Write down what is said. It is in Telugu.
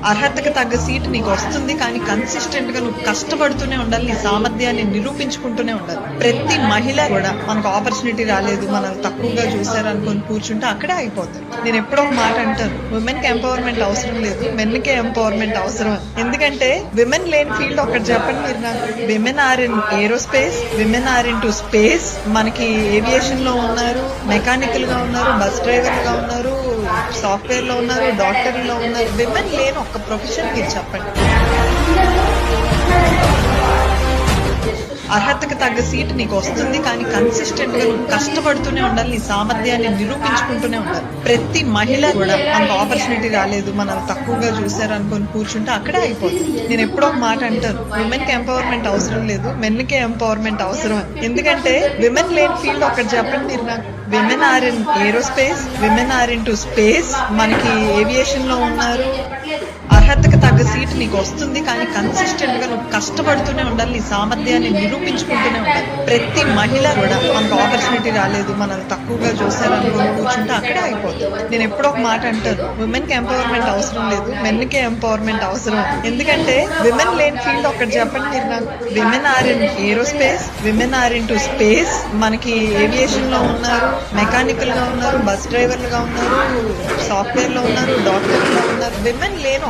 అర్హతకు తగ్గ సీట్ నీకు వస్తుంది, కానీ కన్సిస్టెంట్ గా నువ్వు కష్టపడుతూనే ఉండాలి, నీ సామర్థ్యాన్ని నిరూపించుకుంటూనే ఉండాలి. ప్రతి మహిళ కూడా మనకు ఆపర్చునిటీ రాలేదు, మనల్ని తక్కువగా చూసారు అనుకొని కూర్చుంటే అక్కడే అయిపోతుంది. నేను ఎప్పుడో ఒక మాట అంటాను, విమెన్ కి ఎంపవర్మెంట్ అవసరం లేదు, మెన్ కే ఎంపవర్మెంట్ అవసరం. ఎందుకంటే విమెన్ లేని ఫీల్డ్ ఒకటి చెప్పండి మీరు నాకు. Women are in aerospace, women are into space, మనకి ఏవియేషన్ లో ఉన్నారు, మెకానికల్ గా ఉన్నారు, బస్ డ్రైవర్ గా ఉన్నారు, సాఫ్ట్వేర్ లో ఉన్నారు, డాక్టర్ లో ఉన్నారు. విమెన్ లేని ఒక ప్రొఫెషన్ మీరు చెప్పండి. అర్హతకు తగ్గ సీట్ నీకు వస్తుంది, కానీ కన్సిస్టెంట్ గా నువ్వు కష్టపడుతూనే ఉండాలి, నీ సామర్థ్యాన్ని నిరూపించుకుంటూనే ఉండాలి. ప్రతి మహిళ కూడా మనకు ఆపర్చునిటీ రాలేదు, మనల్ని తక్కువగా చూసారు అనుకొని కూర్చుంటే అక్కడే అయిపోతుంది. నేను ఎప్పుడో ఒక మాట అంటాను, విమెన్ కి ఎంపవర్మెంట్ అవసరం లేదు, మెన్ కే ఎంపవర్మెంట్ అవసరం. ఎందుకంటే విమెన్ లేని ఫీల్డ్ ఒకటి చెప్పండి మీరు నాకు. Women are in aerospace, women are into space, మనకి ఏవియేషన్ లో ఉన్నారు. అర్హతకు తగ్గ సీట్ నీకు వస్తుంది, కానీ కన్సిస్టెంట్ గా నువ్వు కష్టపడుతూనే ఉండాలి, నీ సామర్థ్యాన్ని నిరూపించుకుంటూనే ఉండాలి. ప్రతి మహిళ కూడా మనకు ఆపర్చునిటీ రాలేదు, మనల్ని తక్కువగా చూసారు అనుకొని కూర్చుంటే అక్కడే అయిపోతుంది. నేను ఎప్పుడో ఒక మాట అంటాను, విమెన్ కి ఎంపవర్మెంట్ అవసరం లేదు, మెన్ కే ఎంపవర్మెంట్ అవసరం. ఎందుకంటే విమెన్ లేని ఫీల్డ్ ఒకటి చెప్పండి మీరు నాకు. Women are in aerospace, women are into space, మనకి ఏవియేషన్ లో ఉన్నారు, మెకానికల్ గా ఉన్నారు, బస్ డ్రైవర్లుగా ఉన్నారు, సాఫ్ట్వేర్ లో ఉన్నారు, డాక్టర్ లో ఉన్నారు. విమెన్ లేని